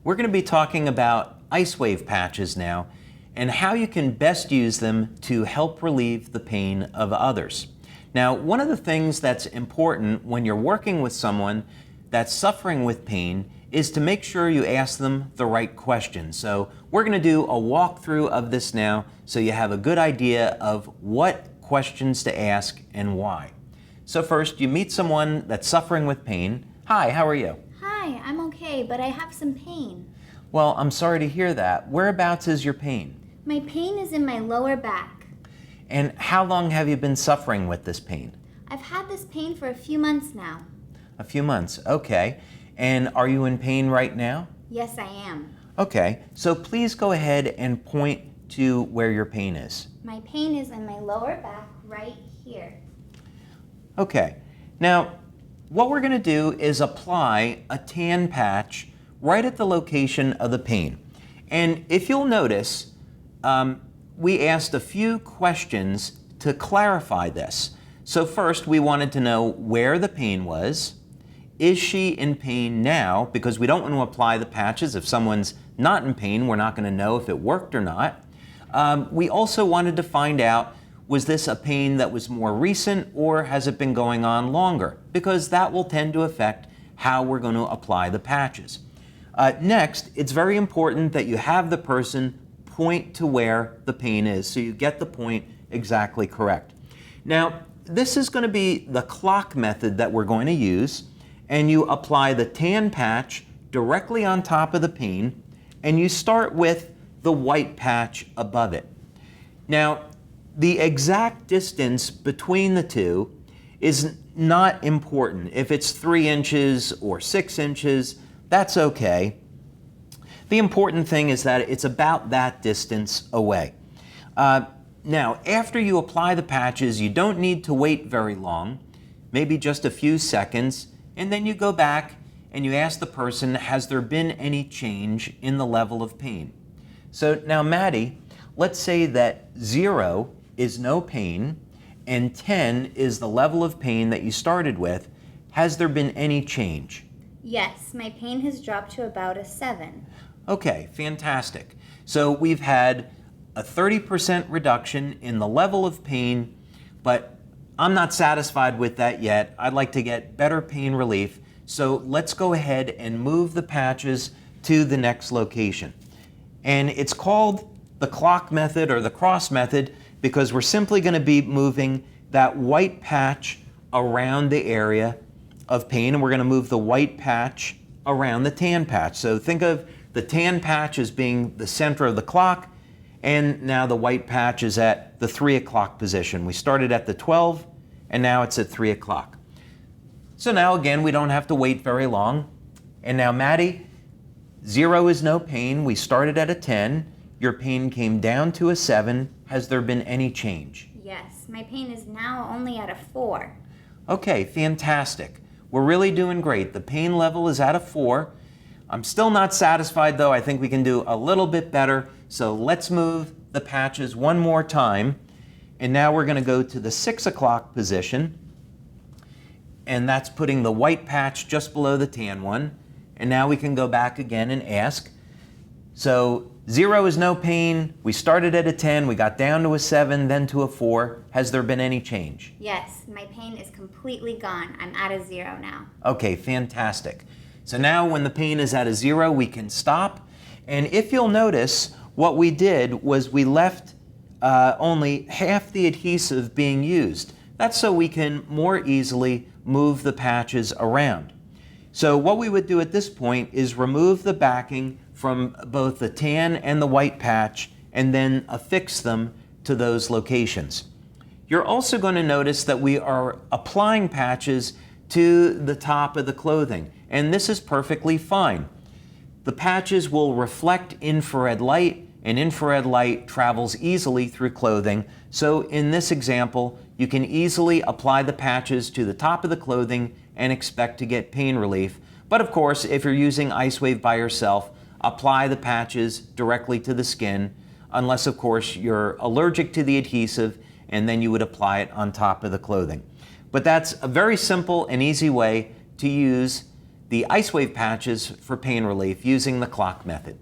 We're going to be talking about Icewave patches now and how you can best use them to help relieve the pain of others. Now, one of the things that's important when you're working with someone that's suffering with pain is to make sure you ask them the right questions. So we're going to do a walkthrough of this now so you have a good idea of what questions to ask and why. So first, you meet someone that's suffering with pain. Hi, how are you? Hi, I'm okay, but I have some pain. Well, I'm sorry to hear that. Whereabouts is your pain? My pain is in my lower back. And how long have you been suffering with this pain? I've had this pain for a few months now. A few months, okay. And are you in pain right now? Yes, I am. Okay, so please go ahead and point to where your pain is. My pain is in my lower back right here. Okay, now what we're going to do is apply a tan patch right at the location of the pain. And if you'll notice, we asked a few questions to clarify this. So first, we wanted to know where the pain was. Is she in pain now? Because we don't want to apply the patches. If someone's not in pain, we're not going to know if it worked or not. We also wanted to find out, was this a pain that was more recent or has it been going on longer? Because that will tend to affect how we're going to apply the patches. Next, it's very important that you have the person point to where the pain is so you get the point exactly correct. Now, this is going to be the clock method that we're going to use, and you apply the tan patch directly on top of the pain, and you start with the white patch above it. Now, the exact distance between the two is not important. If it's 3 inches or 6 inches, that's okay. The important thing is that it's about that distance away. Now, after you apply the patches, you don't need to wait very long, maybe just a few seconds, and then you go back and you ask the person, has there been any change in the level of pain? So now, Maddie, let's say that 0 is no pain and 10 is the level of pain that you started with. Has there been any change? Yes, my pain has dropped to about a 7. Okay, fantastic. So we've had a 30% reduction in the level of pain, but I'm not satisfied with that yet. I'd like to get better pain relief. So let's go ahead and move the patches to the next location. And it's called the clock method or the cross method because we're simply going to be moving that white patch around the area of pain, and we're going to move the white patch around the tan patch. So think of the tan patch as being the center of the clock, and now the white patch is at the 3 o'clock position. We started at the 12, and now it's at 3 o'clock. So now again, we don't have to wait very long. And now, Maddie, 0 is no pain. We started at a 10. Your pain came down to a 7. Has there been any change? Yes, my pain is now only at a 4. Okay, fantastic. We're really doing great. The pain level is at a 4. I'm still not satisfied though. I think we can do a little bit better. So let's move the patches one more time. And now we're going to go to the 6 o'clock position. And that's putting the white patch just below the tan one. And now we can go back again and ask. So 0 is no pain. We started at a 10. We got down to a 7, then to a 4. Has there been any change? Yes, my pain is completely gone. I'm at a 0 now. Okay, fantastic. So now when the pain is at a 0, we can stop. And if you'll notice, what we did was we left only half the adhesive being used. That's so we can more easily move the patches around. So what we would do at this point is remove the backing from both the tan and the white patch and then affix them to those locations. You're also going to notice that we are applying patches to the top of the clothing, and this is perfectly fine. The patches will reflect infrared light, and infrared light travels easily through clothing. So in this example, you can easily apply the patches to the top of the clothing and expect to get pain relief. But of course, if you're using Icewave by yourself, apply the patches directly to the skin, unless of course you're allergic to the adhesive, and then you would apply it on top of the clothing. But that's a very simple and easy way to use the Icewave patches for pain relief using the clock method.